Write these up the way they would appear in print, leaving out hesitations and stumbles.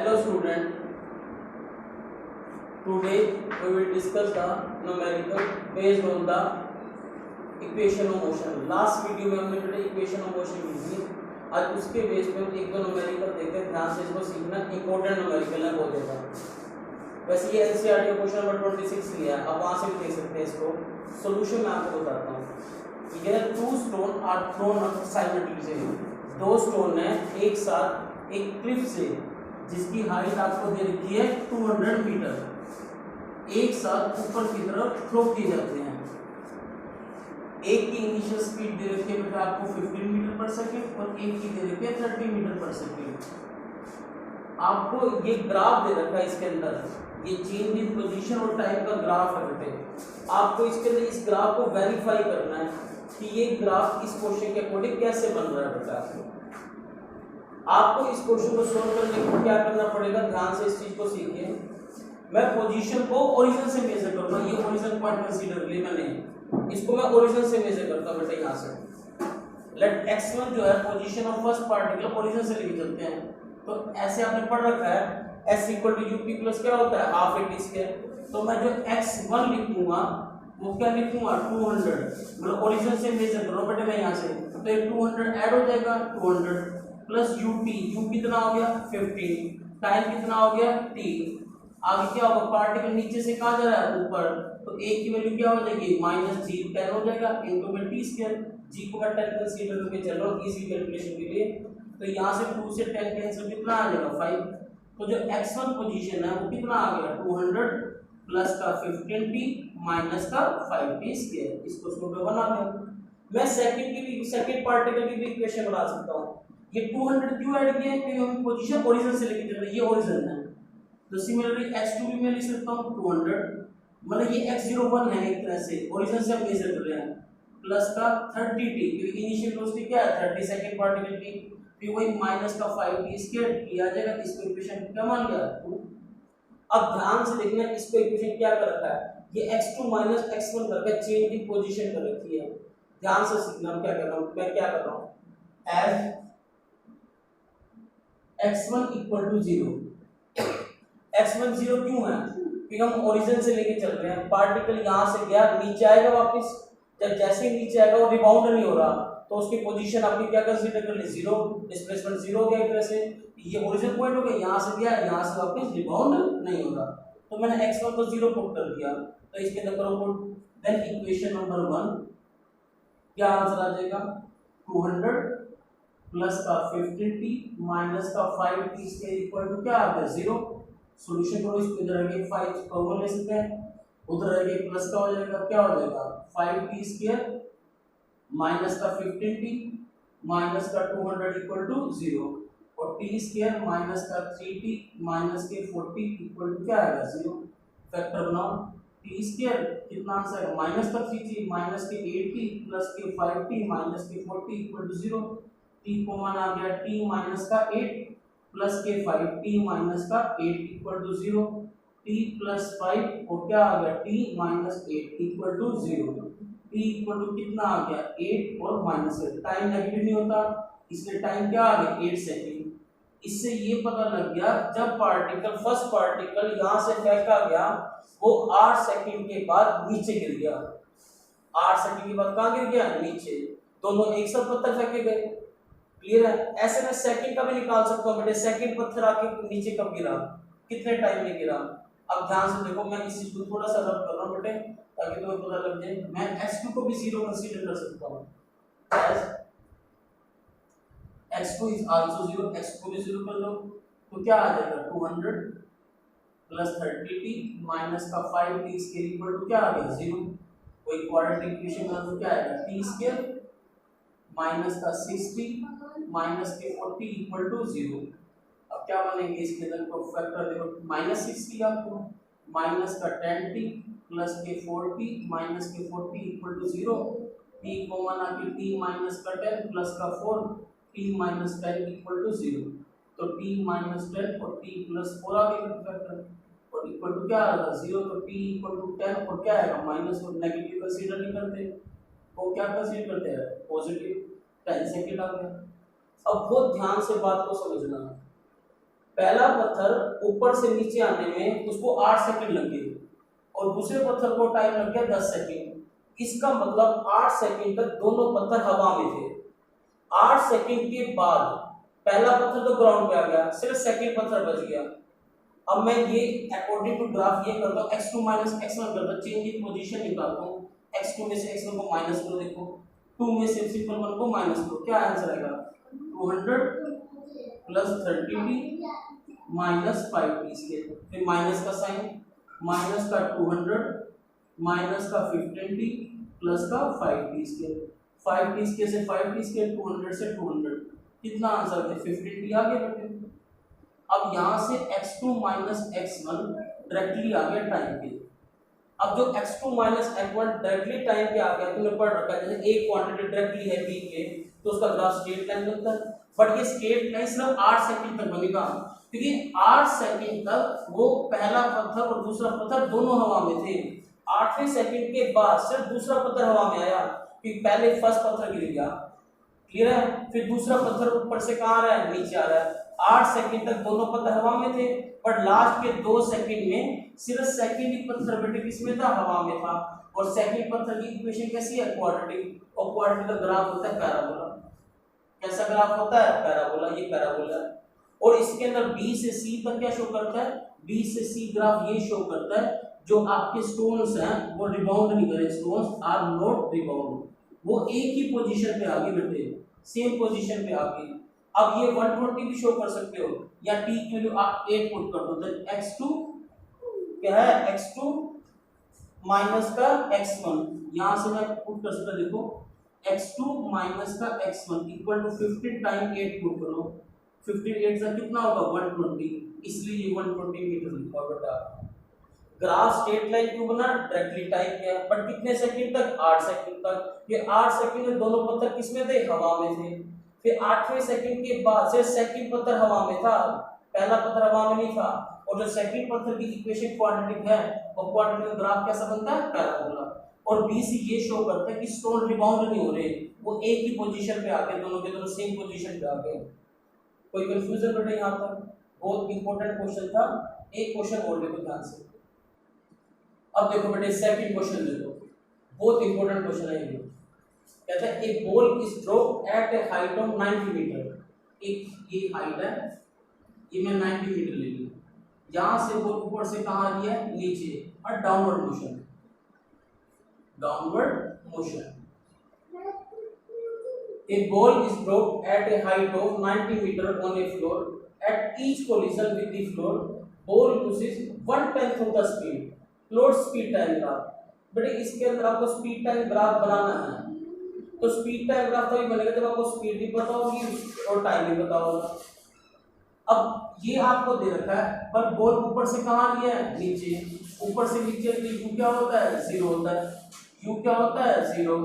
Hello student, today we will discuss the numerical based on the equation of motion. Last video में हमने बेटा equation of motion की थी, आज उसके बेस पे हम एक दो numerical देखते हैं, ध्यान से इसको सीखना, important numerical है बहुत ज़्यादा। वैसे ये NCERT क्वेश्चन नंबर 26 लिया है, आप वहाँ से भी देख सकते हैं इसको। सोल्यूशन मैं आपको बताता हूँ। ये two stone are thrown simultaneously, दो स्टोन है एक साथ एक क्लिफ से जिसकी हाइट आपको दे रखी है 200 मीटर, एक साथ ऊपर की तरफ थ्रो किए जाते हैं। एक की इनिशियल स्पीड दे रखी है बेटा आपको 15 मीटर पर सेकंड और एक की दे रखी है 30 मीटर पर सेकंड। आपको ये ग्राफ दे रखा है, इसके अंदर ये चेंज इन पोजीशन और टाइम का ग्राफ है बेटे। आपको इसके अंदर इस ग्राफ को वेरीफाई करना है कि ये ग्राफ इस क्वेश्चन के अकॉर्डिंग कैसे बन रहा है बेटा। आपको इस क्वेश्चन को सोल्व करने के लिए क्या करना पड़ेगा, ध्यान से इस चीज को सीखिए। मैं पोजीशन को ओरिजिन से मेजर करूंगा, ये ओरिजिन पॉइंट कंसीडर कर लिया मैंने, इसको मैं ओरिजिन से मेजर करता हूं बेटा। यहां से लेट x1 जो है position of first particle origin से लेके चलते हैं। तो ऐसे आपने पढ़ रखा है s = up प्लस क्या होता है हाफ at स्क्वायर। तो मैं जो x1 लिखूंगा वो क्या लिखूंगा 200, मतलब ओरिजिन से मेजर करो बेटा मैं यहां से, तो ये 200 ऐड हो जाएगा 200 प्लस ut कितना हो गया 15, टाइम कितना हो गया t। आगे क्या होगा, पार्टिकल नीचे से कहां जा रहा है ऊपर, तो a की वैल्यू क्या हो जाएगी -g10 हो जाएगा इनटू में t स्क्वायर। g को मैं 10 कंसीडर करके चल रहा हूं इजी कैलकुलेशन के लिए। तो यहां से 2 से 10 कैंसिल कितना आ जाएगा 5। तो जो x1 पोजीशन है वो कितना आ गया 200 प्लस का 15t माइनस का 5t स्क्वायर। इसको सोल्व बना दो। मैं सेकंड की भी, सेकंड पार्टिकल की भी इक्वेशन बना सकता हूं। ये 200 क्यों ऐड किया है, क्योंकि हम पोजीशन ओरिजिन से लेके चल रहे हैं, ये ओरिजिन है। तो सिमिलरली x2 भी मैं लिख सकता हूं 200, मतलब ये x01 है एक तरह से, ओरिजिन से हम मेजर कर रहे हैं, प्लस का 30t क्योंकि इनिशियल वेलोसिटी क्या है 30 सेकंड पार्टिकल की, फिर वही माइनस का 5t स्क्वायर किया जाएगा। इसको इक्वेशन क्या मान लिया 2। अब ध्यान से देखना इसको इक्वेशन क्या कर रखा है, ये x2 माइनस x1 करके चेंज की पोजीशन कर रखी है। ध्यान से सीखना क्या कर रहा हूं, मैं क्या कर रहा हूं, एज x1 = 0। x1 0 क्यों है, क्योंकि हम ओरिजिन से लेके चल रहे हैं। पार्टिकल यहां से गया नीचे आएगा वापस, जब जैसे ही नीचे आएगा वो रिबाउंड नहीं हो रहा, तो उसकी पोजीशन आपकी क्या कंसीडर कर ली 0, डिस्प्लेसमेंट 0 हो गया एक तरह से। ये ओरिजिन पॉइंट हो गया, यहां से गया यहां से वापस रिबाउंड नहीं हो रहा। तो मैंने x1 को 0 पुट कर दिया, तो इसके अंदर करो पुट, देन इक्वेशन नंबर 1 क्या आंसर आ जाएगा 200 प्लस का 15t माइनस का 5t इसके इक्वल टू क्या आ गया 0। सॉल्यूशन करो, इसको इधर आगे 5 कॉमन ले सकते हैं, उधर आगे प्लस का हो जाएगा, क्या हो जाएगा 5t स्क्वायर माइनस का 15t माइनस का 200 इक्वल टू 0 और t स्क्वायर माइनस का 3t माइनस के 40 इक्वल टू क्या आएगा 0। फैक्टर बनाओ, t स्क्वायर कितना आंसर है माइनस का 3t माइनस के 8t प्लस के 5t माइनस के 40 इक्वल टू 0। t कॉमन आ गया, t माइनस का 8 प्लस के 5 t माइनस का 8 इक्वल टू 0, t प्लस 5 और क्या आ गया t minus 8 equal to 0। t equal to कितना आ गया 8 और माइनस 8, टाइम नेगेटिव नहीं होता इसलिए टाइम क्या आ गया 8 सेकंड। इससे ये पता लग गया जब पार्टिकल फर्स्ट पार्टिकल यहां से फेंका गया वो 8 सेकंड के बाद नीचे गिर गया। 8 सेकंड के बाद कहां गिर गया नीचे, दोनों एक साथ पत्थर फेंके गए। क्लियर है, ऐसे में सेकंड का भी निकाल सकता हूं बेटे, सेकंड पत्थर आके नीचे कब गिरा, कितने टाइम में गिरा। अब ध्यान से देखो, मैं इस चीज को थोड़ा सा रब कर रहा हूं बेटे ताकि तुम्हें पता लग जाए। मैं x2 को भी 0 कंसीडर कर सकता हूं, x2 इज आल्सो 0, x2 को भी 0 कर लो तो क्या आ जाएगा 200 प्लस 30t माइनस का 5t इसके इक्वल टू क्या आ गया 0। कोई क्वाड्रेटिक इक्वेशन का तो क्या आएगा t स्क्वायर माइनस का 60 माइनस के 40 इक्वल टू 0। अब क्या बनेंगे इसके अंदर को फैक्टर देखो, माइनस 60 आपको माइनस का 10t प्लस के 40 माइनस के 40 इक्वल टू 0। t कॉमन आके t माइनस का 10 प्लस का 4 t माइनस 10 इक्वल टू 0। तो t माइनस 10 और t प्लस 4 आ गया फैक्टर और इक्वल टू क्या आएगा 0। तो t इक्वल टू 10 और क्या आएगा माइनस और नेगेटिव कंसीडर नहीं करते, वो क्या कंसीडर करते हैं पॉजिटिव। 10 सेकंड आ गया। अब बहुत ध्यान से बात को समझना, पहला पत्थर ऊपर से नीचे आने में उसको 8 सेकंड लगे और दूसरे पत्थर को टाइम लग गया 10 सेकंड। इसका मतलब 8 सेकंड तक दोनों पत्थर हवा में थे। 8 सेकंड के बाद पहला पत्थर तो ग्राउंड पे आ गया, सिर्फ सेकंड पत्थर बच गया। अब मैं ये अकॉर्डिंग टू ग्राफ ये करता हूँ, x2 माइनस x1 करता हूँ, चेंज इन पोजीशन निकालता हूँ। x2 में से x1 को माइनस करो, देखो 2 में से सिंपल 1 को माइनस करो, क्या आंसर आएगा 200 plus 30t minus 5t square. फिर माइनस का साइन, माइनस का 200 माइनस का 15t प्लस का 5t स्क्वायर। 5t स्क्वायर से 5t स्क्वायर, 200 से 200, कितना आंसर है 15t आ गया बेटे। अब यहाँ से x2 माइनस x1 डायरेक्टली आ गया टाइम पे। अब जो x2 minus x1 directly time पे आ गया, तुमने पढ़ रखा है जैसे एक क्वांटिटी डायरेक्टली है b पे तो उसका ग्राफ स्ट्रेट लाइन बनता है, बट ये स्ट्रेट लाइन सिर्फ 8 सेकंड तक बनेगा, क्योंकि 8 सेकंड तक वो पहला पत्थर और दूसरा पत्थर दोनों हवा में थे। 8वें सेकंड के बाद सिर्फ दूसरा पत्थर हवा में आया, क्योंकि पहले फर्स्ट पत्थर गिर गया, क्लियर है। फिर दूसरा पत्थर ऊपर से कहाँ आ रहा है, नीचे आ रहा है। 8 सेकंड तक दोनों पत्थर हवा में थे, बट लास्ट के 2 सेकंड में सिर्फ सेकंड ही पत्थर बेटे किसमें था, हवा में था। और सेकंड पत्थर की इक्वेशन कैसी है, क्वाड्रेटिक, और क्वाड्रेटिक का ग्राफ होता है पैराबोला। कैसा ग्राफ होता है, पैराबोला, ये पैराबोला है। और इसके अंदर बी से सी तक क्या शो करता है, बी से सी ग्राफ ये शो करता है जो आपके स्टोन्स हैं वो रिबाउंड नहीं करे, स्टोन्स आर नॉट रिबाउंड, वो एक ही पोजीशन पे आगे बेटे, सेम पोजीशन पे आगे। अब ये 120 भी शो कर सकते हो, या t की वैल्यू आप 8 पुट कर दो, देन x2 क्या है, x2 माइनस का x1, यहां से मैं पुट कर सकता, देखो x2 माइनस का x1 equal to 15 time 8 put करो, 15 8 से कितना होगा 120, इसलिए ये 120 मीटर लिखा बेटा। ग्राफ स्ट्रेट लाइन क्यों बना, डायरेक्टली टाइम किया, बट कितने सेकंड तक, 8 सेकंड तक। ये 8 सेकंड में दोनों पत्थर किसमें थे, हवा में थे। फिर 8वें सेकंड के बाद से सेकंड पत्थर हवा में था, पहला पत्थर हवा में नहीं था। और जो सेकंड पत्थर की इक्वेशन क्वाड्रेटिक है, और क्वाड्रेटिक ग्राफ कैसा बनता है, पैराबोला। और बी सी ये शो करता है कि स्टोन रिबाउंड नहीं हो रहे, वो एक ही पोजीशन पे आके दोनों के दोनों सेम पोजीशन पे आ गए। कोई कंफ्यूजन बेटा यहाँ पर, बहुत इंपॉर्टेंट क्वेश्चन था। एक क्वेश्चन और देखो ध्यान से। अब देखो बेटे सेकंड क्वेश्चन देखो, बहुत इंपॉर्टेंट क्वेश्चन है ये। कहता है a ball is dropped at a height of 90 metre. एक ये हाइट है, ये मैं 90 मीटर ले ली, यहां से बॉल ऊपर से कहां आ रही है, नीचे, और downward motion, downward motion. A ball is dropped at a height of 90 meter on a floor. At each collision with the floor, ball loses 1/10 of the speed. Plot speed time graph. बेटे इसके अंदर आपको speed time graph बनाना है, तो speed time graph तभी बनेगा जब आपको स्पीड भी पता होगी और टाइम भी पता होगा। अब ये आपको दे रखा है, पर बॉल ऊपर से कहाँ आ रही है, नीचे, ऊपर से नीचे, तो यू क्या होता है, 0 होता है, यू क्या होता है 0,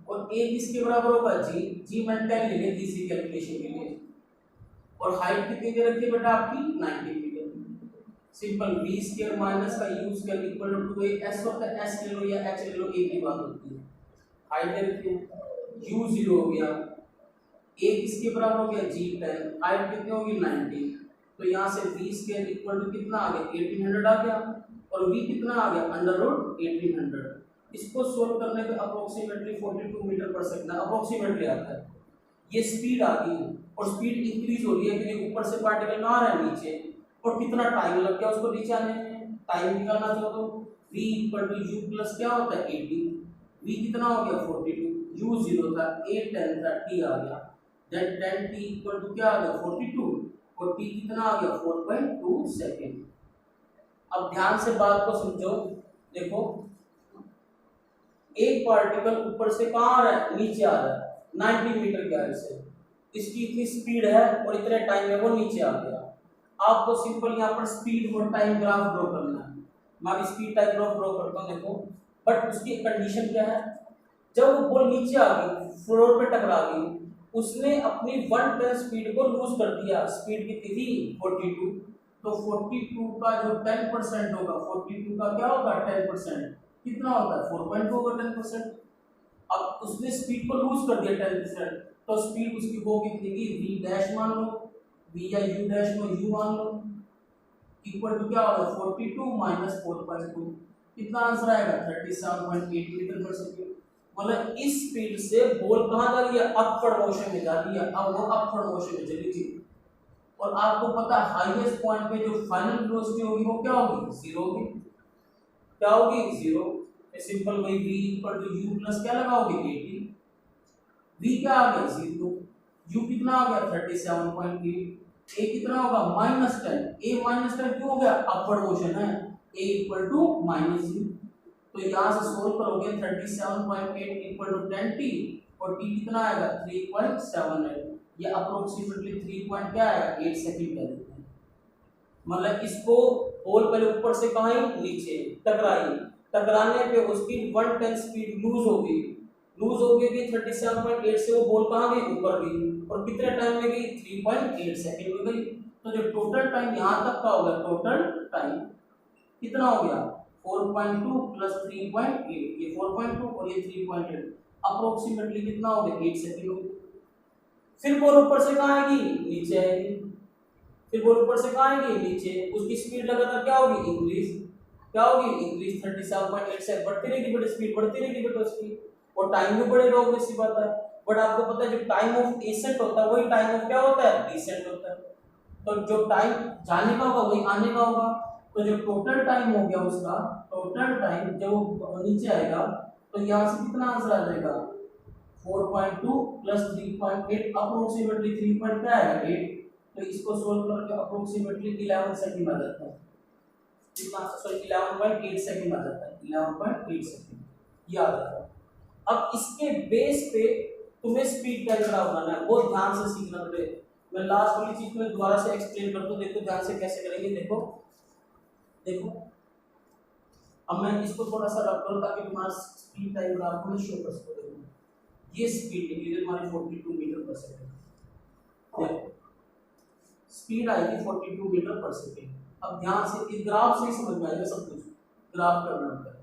और a किसके बराबर होगा, g, g मैंने पहले ले लिया इसी कैलकुलेशन के लिए। और हाइट कितनी दे रखी है बेटा आपकी 90 मीटर। सिंपल v स्क्वायर माइनस का u square equal to a, s होता है, s ले लो या h ले लो, एक ही बात होती है। हाइट दे रखी है, u 0 हो गया, a किसके बराबर हो गया, g 10, हाइट कितनी होगी 90, तो यहाँ से v स्क्वायर इक्वल टू कितना आ गया 1800 आ गया, और v कितना आ गया अंडर रूट 1800। इसको सोल्व करने पे अप्रोक्सीमेटली 42 मीटर पर सेकंड अप्रोक्सीमेटली आता है। ये स्पीड आ गई, और स्पीड इंक्रीज हो रही है क्योंकि ऊपर से पार्टिकल ना आ रहा है नीचे, और कितना टाइम लग गया उसको नीचे आने में, टाइम निकालना चाहो तो v equal to u plus क्या होता है 80, v कितना हो गया 42, u 0 था, a 10 था, t आ गया, देन 10t इक्वल टू क्या आ गया 42, और t कितना आ गया 4.2 सेकंड। अब ध्यान से बात को समझो, देखो एक पार्टिकल ऊपर से कहां आ रहा है, नीचे आ रहा है 90 मीटर की हाइट से, इसकी इतनी स्पीड है और इतने टाइम में वो नीचे आ गया। आपको सिंपल यहाँ पर स्पीड और टाइम ग्राफ ड्रॉ करना है। मैं अभी स्पीड टाइम ग्राफ ड्रॉ करता हूँ, देखो, बट उसकी कंडीशन क्या है, जब वो बॉल नीचे आ गई, फ्लोर पे टकरा गई, उसने अपनी 1/10 स्पीड को लूज कर दिया। स्पीड कितनी थी 42, तो 42 का जो 10% होगा, 42 का क्या होगा 10%, कितना होता है 4.2 होगा 10%। अब उसने स्पीड को लूज कर दिया 10%, तो स्पीड उसकी वो कितनी की v डैश मान लो, v या u डैश में u मान लो, इक्वल टू क्या होगा 42 माइनस 4.2, कितना आंसर आएगा 37.8 मीटर पर सेकंड। मतलब इस स्पीड से बॉल कहां जा रही है, अपवर्ड मोशन में जा रही है। अब वो अपवर्ड मोशन में चली थी और आपको पता है हाईएस्ट पॉइंट पे जो फाइनल वेलोसिटी होगी वो क्या होगी, जीरो होगी। क्या होगी, जीरो। सिंपल वही v equal to u plus क्या लगाओगे 80, v क्या आ गया 0, u कितना आ गया 37.8, a कितना होगा -10, a -10 क्यों हो गया, अपवर्ड मोशन है, a इक्वल टू -u। तो यहां से सोल्व करोगे 37.8 इक्वल टू 10t और t कितना आएगा 3.78, ये अप्रोक्सीमेटली 3 पॉइंट क्या आएगा 8 सेकंड कह देते हैं। मतलब इसको बॉल पहले ऊपर से कहां ही नीचे टकराई, टकराने पे उसकी 110 स्पीड लूज होगी, लूज हो गई 37.8 से वो बॉल कहां गई, ऊपर गई और कितने टाइम में गई 3.8 सेकंड में गई। तो जो टोटल टाइम यहां तक का होगा, टोटल टाइम कितना हो गया 4.2 प्लस 3.8, ये 4.2 और ये 3.8, अप्रोक्सीमेटली कितना हो गया 8 सेकंड हो गया। फिर बॉल ऊपर से कहां आएगी, नीचे आएगी, फिर बॉल ऊपर से कहां आएगी, नीचे, उसकी स्पीड लगातार क्या होगी, इंक्रीज, क्या होगी इंक्रीज 37.8 से बढ़ती रहेगी, बट स्पीड बढ़ती रहेगी बट उसकी, और टाइम भी बढ़ेगा, ऑब्वियस सी बात है। बट आपको पता है जो टाइम ऑफ एसेंट होता है वही टाइम ऑफ क्या होता है, डिसेंट होता है। तो जो टाइम जाने का होगा वही आने का होगा। तो जो टोटल टाइम हो गया उसका, टोटल टाइम जब नीचे आएगा तो यहाँ से कितना आंसर आ जाएगा 4.2 प्लस 3.8, अप्रोक्सीमेटली 3 पॉइंट क्या आएगा 8। तो इसको सोल्व करके अप्रोक्सीमेटली 11 सेकंड आ जाता है, कितना, सॉरी 11.8 सेकंड आ जाता है, 11.8 सेकंड ये आ जाता है। अब इसके बेस पे तुम्हें स्पीड कैलकुलेट बनाना है, बहुत ध्यान से सीखना पड़ेगा। मैं लास्ट वाली चीज में दोबारा से एक्सप्लेन करता हूं, देखो ध्यान से कैसे करेंगे। देखो देखो अब मैं इसको थोड़ा सा रब करूं ताकि तुम्हारा स्पीड टाइम ग्राफ में शो कर सको। देखो ये स्पीड निकली हमारी 42 मीटर पर सेकंड, देखो स्पीड आएगी 42 मीटर पर सेकंड। अब ध्यान से इस ग्राफ से ही समझ में आएगा सब कुछ, ग्राफ करना है।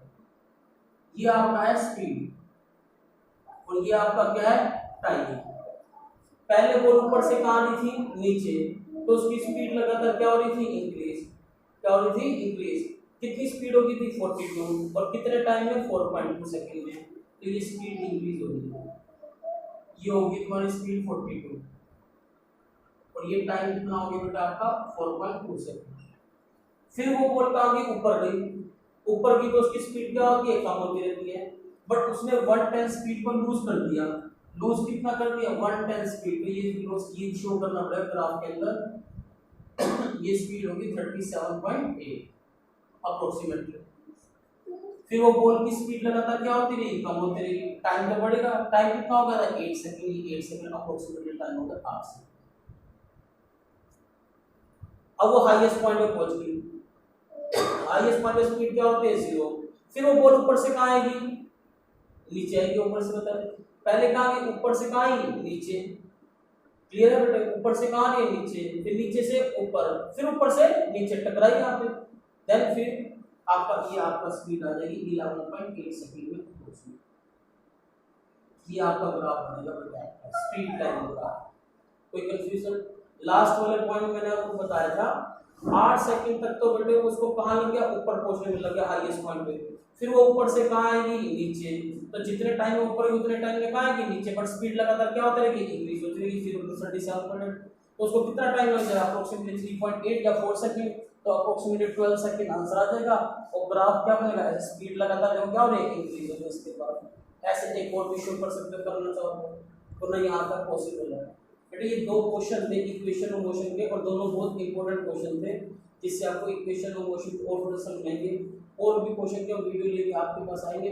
ये आपका है स्पीड और ये आपका क्या है टाइम। पहले बॉल ऊपर से कहां आ रही थी, नीचे, तो उसकी स्पीड लगातार क्या हो रही थी, इंक्रीज, क्या हो रही थी, इंक्रीज। कितनी स्पीड होगी थी 42 और कितने टाइम में 4.2 सेकंड में, तो ये स्पीड इंक्रीज होगी, ये होगी तुम्हारी स्पीड 42 और ये टाइम कितना हो गया बेटा आपका 4.2 सेकंड। फिर वो बॉल कहां गई, ऊपर गई, ऊपर की तो उसकी स्पीड क्या होती है, कम होती रहती है, बट उसने 110 स्पीड को लूज कर दिया, लूज कितना कर दिया 110 स्पीड पे, ये शो करना पड़ेगा ग्राफ के अंदर। ये स्पीड होगी 37.8 अप्रोक्सीमेटली। फिर वो बॉल की स्पीड लगातार क्या होती रही, कम होती रही, टाइम तो बढ़ेगा, टाइम कितना होगा 8 सेकंड, 8 सेकंड अप्रोक्सीमेटली टाइम होगा 8 सेकंड। अब वो हाईएस्ट पॉइंट पे पहुंच गई, हाईएस्ट पॉइंट पे स्पीड क्या होती है 0। फिर वो बॉल ऊपर से कहां आएगी, नीचे आएगी, ऊपर से बता, पहले कहां गई, ऊपर से कहां आई, नीचे, क्लियर है बेटा, ऊपर से कहां गई, नीचे, फिर नीचे से ऊपर, फिर ऊपर से नीचे टकराई यहां पे, देन फिर आपका ये आपका स्पीड आ जाएगी 11.8 सेकंड में पहुंचनी। ये आपका ग्राफ बनेगा बेटा, स्पीड टाइम ग्राफ। कोई कंफ्यूजन? लास्ट वाले पॉइंट मैंने आपको बताया था 8 सेकंड तक तो बेटे उसको कहां लग गया, ऊपर पहुंचने में लग गया हाईएस्ट पॉइंट पे, फिर वो ऊपर से कहां आएगी, नीचे, तो जितने टाइम में ऊपर उतने टाइम में कहां आएगी, नीचे, बट स्पीड लगातार क्या होती रहेगी, इंक्रीज होती रहेगी। फिर 37.8 तो उसको कितना टाइम लग जाएगा, अप्रोक्सीमेटली 3.8 या 4 सेकंड, तो अप्रोक्सीमेटली 12 सेकंड आंसर आ जाएगा। और ग्राफ क्या बनेगा, स्पीड लगातार जो क्या हो रही है, इंक्रीज हो रही है। इसके बाद ऐसे एक और भी शो कर सकते हो, करना चाहो तो नहीं, यहां तक पॉसिबल है बेटा। ये दो क्वेश्चन थे इक्वेशन ऑफ मोशन के, और दोनों बहुत इंपॉर्टेंट क्वेश्चन थे, जिससे आपको इक्वेशन ऑफ मोशन और थोड़ा समझ आएंगे। और भी क्वेश्चन के वीडियो लेके आपके पास आएंगे।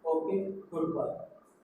Okay, good bye.